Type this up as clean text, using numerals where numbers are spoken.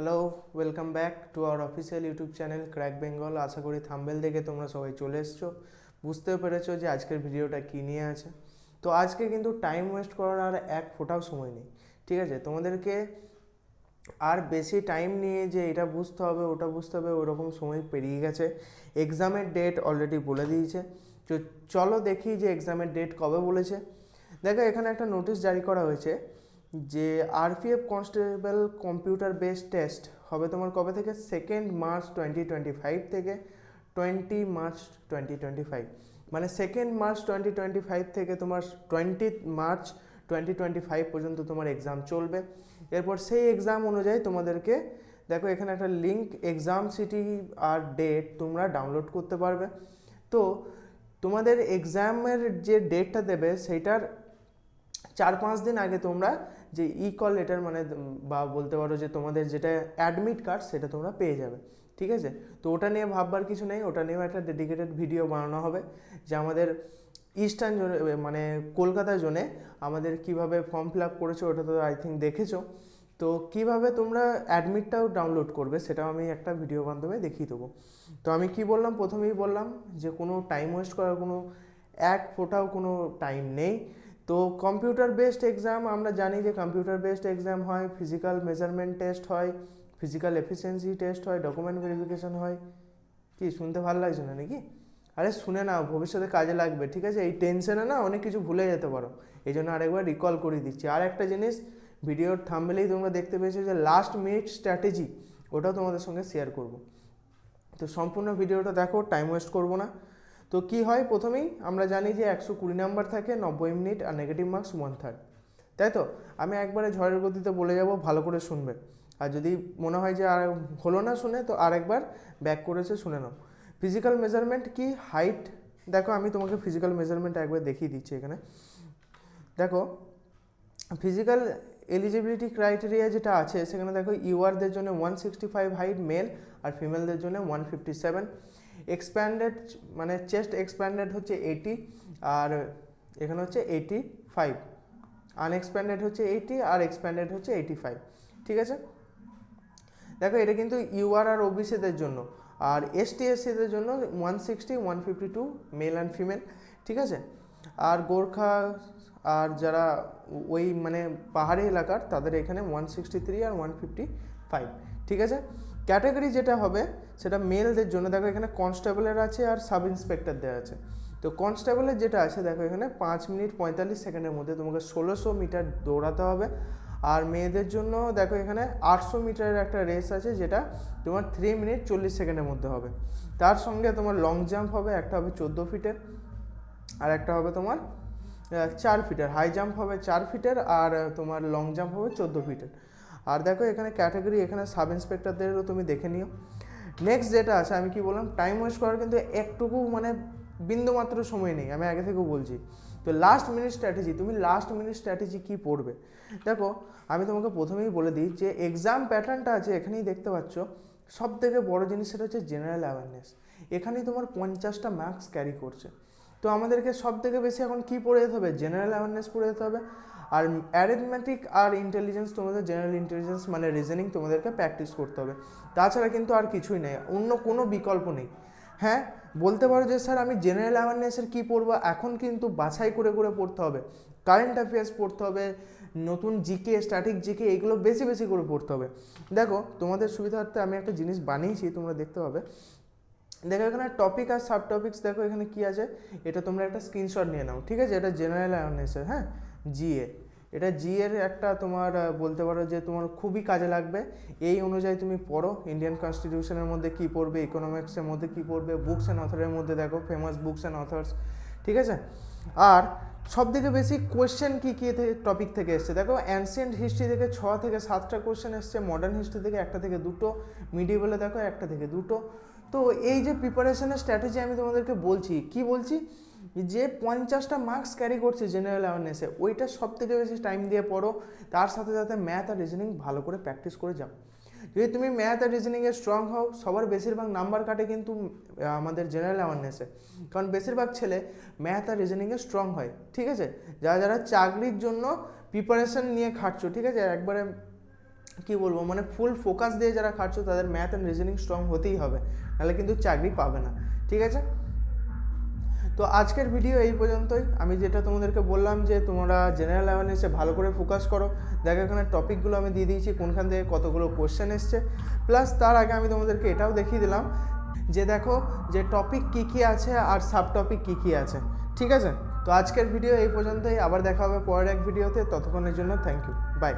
Hello, welcome back to our official YouTube channel crack Bengal. আশা করি thumbnail দেখে তোমরা সবাই চলে এসছো, বুঝতেও পেরেছো যে আজকের ভিডিওটা কী নিয়ে আছে। তো আজকে কিন্তু টাইম ওয়েস্ট করার আর এক ফোঁটাও সময় নেই, ঠিক আছে? তোমাদেরকে আর বেশি টাইম নিয়ে যে এটা বুঝতে হবে ওটা বুঝতে হবে ওরকম সময় পেরিয়ে গেছে। এক্সামের ডেট অলরেডি বলে দিয়েছে। তো চলো দেখি যে এক্সামের ডেট কবে বলেছে। দেখো, এখানে একটা নোটিশ জারি করা হয়েছে যে RPF constable computer based test হবে তোমার কবে থেকে, 2 মার্চ 2025 থেকে 20 মার্চ 2025। মানে 2 মার্চ 2025 থেকে তোমার 20 মার্চ 2025 পর্যন্ত তোমার এক্সাম চলবে। এরপর সেই এক্সাম অনুযায়ী তোমাদেরকে দেখো এখানে একটা লিঙ্ক, এক্সাম সিটি আর ডেট তোমরা ডাউনলোড করতে পারবে। তো তোমাদের এক্সামের যে ডেটটা দেবে সেইটার 4-5 দিন আগে তোমরা যে কল লেটার মানে বা বলতে পারো যে তোমাদের যেটা অ্যাডমিট কার্ড সেটা তোমরা পেয়ে যাবে, ঠিক আছে? তো ওটা নিয়ে ভাববার কিছু নেই, ওটা নিয়েও একটা ডেডিকেটেড ভিডিও বানানো হবে যে আমাদের ইস্টার্ন জোনে মানে কলকাতা জোনে আমাদের কিভাবে ফর্ম ফিল আপ করেছো, ওটা তো আই থিঙ্ক দেখেছো। তো কিভাবে তোমরা অ্যাডমিটটাও ডাউনলোড করবে সেটাও আমি একটা ভিডিও মাধ্যমে দেখিয়ে দেবো। তো আমি কি বললাম, প্রথমেই বললাম যে কোনো টাইম ওয়েস্ট করার কোনো এক ফোঁটাও কোনো টাইম নেই। তো কম্পিউটার বেসড এক্সাম আমরা জানি যে কম্পিউটার বেসড এক্সাম হয়, ফিজিক্যাল মেজারমেন্ট টেস্ট হয়, ফিজিক্যাল এফিসিয়েন্সি টেস্ট হয়, ডকুমেন্ট ভেরিফিকেশন হয়। কি শুনতে ভালো লাগছে না নাকি? আরে শুনে নাও, ভবিষ্যতে কাজে লাগবে, ঠিক আছে? এই টেনশনে না অনেক কিছু ভুলে যেতে পারো, এই জন্য আরেকবার রিকল করে দিচ্ছি। আর একটা জিনিস, ভিডিওর থাম্বনেলেই তোমরা দেখতে পেয়েছো যে লাস্ট মিনিট স্ট্র্যাটেজি, ওটাও তোমাদের সঙ্গে শেয়ার করব। তো সম্পূর্ণ ভিডিওটা দেখো, টাইম ওয়েস্ট করবো না। তো কি হয়, প্রথমেই আমরা জানি যে 120 নাম্বার থাকে, 90 মিনিট, আর নেগেটিভ মার্কস 1/3, তাই তো? আমি একবারে ঝড়ের গতিতে বলে যাব, ভালো করে শুনবে। আর যদি মনে হয় যে আর হলো না শুনে, তো আরেকবার ব্যাক করেছে শুনে নাও। ফিজিক্যাল মেজারমেন্ট কি, হাইট। দেখো আমি তোমাকে ফিজিক্যাল মেজারমেন্ট একবার দেখিয়ে দিচ্ছি এখানে। দেখো ফিজিক্যাল এলিজিবিলিটি ক্রাইটেরিয়া যেটা আছে সেখানে দেখো ইউআরদের জন্য 165 হাইট মেল, আর ফিমেলদের জন্য 157। এক্সপ্যান্ডেড মানে চেস্ট এক্সপ্যান্ডেড হচ্ছে 80, আর এখানে হচ্ছে 85। আনএক্সপ্যান্ডেড হচ্ছে 80, আর এক্সপ্যান্ডেড হচ্ছে 85, ঠিক আছে? দেখো এটা কিন্তু ইউআর আর ওবিসিদের জন্য, আর এসটি এসসিদের জন্য 160, 152 মেল অ্যান্ড ফিমেল, ঠিক আছে? আর গোর্খা আর যারা ওই মানে পাহাড়ি এলাকার তাদের এখানে 163 আর 155, ঠিক আছে? ক্যাটাগরি যেটা হবে সেটা মেলদের জন্য দেখো এখানে কনস্টেবলের আছে আর সাব ইন্সপেক্টরদের আছে। তো কনস্টেবলের যেটা আছে দেখো এখানে 5 মিনিট 45 সেকেন্ডের মধ্যে তোমাকে 1600 মিটার দৌড়াতে হবে। আর মেয়েদের জন্য দেখো এখানে 800 মিটারের একটা রেস আছে যেটা তোমার 3 মিনিট 40 সেকেন্ডের মধ্যে হবে। তার সঙ্গে তোমার লং জাম্প হবে, একটা হবে 14 ফিটের, আর একটা হবে তোমার 4 ফিটের। হাই জাম্প হবে 4 ফিটের, আর তোমার লং জাম্প হবে 14 ফিটের। আর দেখো এখানে ক্যাটাগরি, এখানে সাব ইন্সপেক্টরদেরও তুমি দেখে নিও। নেক্সট যেটা আছে, আমি কি বললাম, টাইম ওয়েস্ট করার কিন্তু একটুকু মানে বিন্দুমাত্র সময় নেই, আমি আগে থেকেও বলছি। তো লাস্ট মিনিট স্ট্র্যাটেজি, তুমি লাস্ট মিনিট স্ট্র্যাটেজি কী পড়বে? দেখো আমি তোমাকে প্রথমেই বলে দিই যে এক্সাম প্যাটার্নটা আছে এখানেই দেখতে পাচ্ছ। সব থেকে বড়ো জিনিস সেটা হচ্ছে জেনারেল অ্যাওয়ারনেস। এখানেই তোমার 50টা মার্কস ক্যারি করছে। তো আমাদেরকে সব থেকে বেশি এখন কী পড়ে যেতে হবে? জেনারেল অ্যাওয়ারনেস পড়ে যেতে হবে। আর অ্যারিথমেটিক আর ইন্টেলিজেন্স, তোমাদের জেনারেল ইন্টেলিজেন্স মানে রিজনিং তোমাদেরকে প্র্যাকটিস করতে হবে। তাছাড়া কিন্তু আর কিছুই নেই, অন্য কোনো বিকল্প নেই। হ্যাঁ, বলতে পারো যে স্যার আমি জেনারেল অ্যাওয়ারনেসের কী পড়বো, এখন কিন্তু বাছাই করে করে পড়তে হবে। কারেন্ট অ্যাফেয়ার্স পড়তে হবে, নতুন জিকে, স্ট্যাটিক জিকে, এগুলো বেশি বেশি করে পড়তে হবে। দেখো তোমাদের সুবিধার্থে আমি একটা জিনিস বানিয়েছি, তোমরা দেখতে পাবে। দেখো এখানে টপিক আর সাব টপিক্স, দেখো এখানে কি আছে, এটা তোমরা একটা স্ক্রিনশট নিয়ে নাও, ঠিক আছে? এটা জেনারেল অ্যাওয়ারনেসের, হ্যাঁ, জিএ। এটা জিএর একটা তোমার বলতে পারো যে তোমার খুবই কাজে লাগবে। এই অনুযায়ী তুমি পড়ো, ইন্ডিয়ান কনস্টিটিউশনের মধ্যে কী পড়বে, ইকোনমিক্সের মধ্যে কী পড়বে, বুকস অ্যান্ড অথরের মধ্যে দেখো ফেমাস বুকস অ্যান্ড অথর্স, ঠিক আছে? আর সব থেকে বেশি কোয়েশ্চেন কী কী টপিক থেকে এসছে, দেখো অ্যানসিয়েন্ট হিস্ট্রি থেকে 6 থেকে 7টা কোয়েশ্চেন এসছে, মডার্ন হিস্ট্রি থেকে 1 থেকে 2টো, মিডিয়েভেলে দেখো 1 থেকে 2টো। তো এই যে প্রিপারেশনের স্ট্র্যাটেজি আমি তোমাদেরকে বলছি, কি বলছি, যে 50টা মার্কস ক্যারি করছে জেনারেল অ্যাওয়ারনেসে, ওইটা সব থেকে বেশি টাইম দিয়ে পড়ো। তার সাথে সাথে ম্যাথ আর রিজনিং ভালো করে প্র্যাকটিস করে যাও। যদি তুমি ম্যাথ আর রিজনিংয়ে স্ট্রং হও, সবার বেশিরভাগ নাম্বার কাটে কিন্তু আমাদের জেনারেল অ্যাওয়ারনেসে, কারণ বেশিরভাগ ছেলে ম্যাথ আর রিজনিংয়ে স্ট্রং হয়, ঠিক আছে? যারা যারা চাকরির জন্য প্রিপারেশন নিয়ে খাটছো, ঠিক আছে, একবারে কি বলবো, মানে ফুল ফোকাস দিয়ে যারা খাটছো তাদের ম্যাথ অ্যান্ড রিজনিং স্ট্রং হতেই হবে, নাহলে কিন্তু চাকরি পাবে না। ঠিক আছে, তো আজকের ভিডিও এই পর্যন্তই। আমি যেটা তোমাদেরকে বললাম যে তোমরা জেনারেল অ্যাওয়ারনেসে ভালো করে ফোকাস করো। দেখো এখানে টপিকগুলো আমি দিয়ে দিয়েছি, কোনখান থেকে কতগুলো কোশ্চেন এসছে। প্লাস তার আগে আমি তোমাদেরকে এটাও দেখিয়ে দিলাম যে দেখো যে টপিক কী কী আছে আর সাব টপিক কী কী আছে। ঠিক আছে, তো আজকের ভিডিও এই পর্যন্তই। আবার দেখা হবে পরের এক ভিডিওতে। ততক্ষণের জন্য থ্যাংক ইউ, বাই।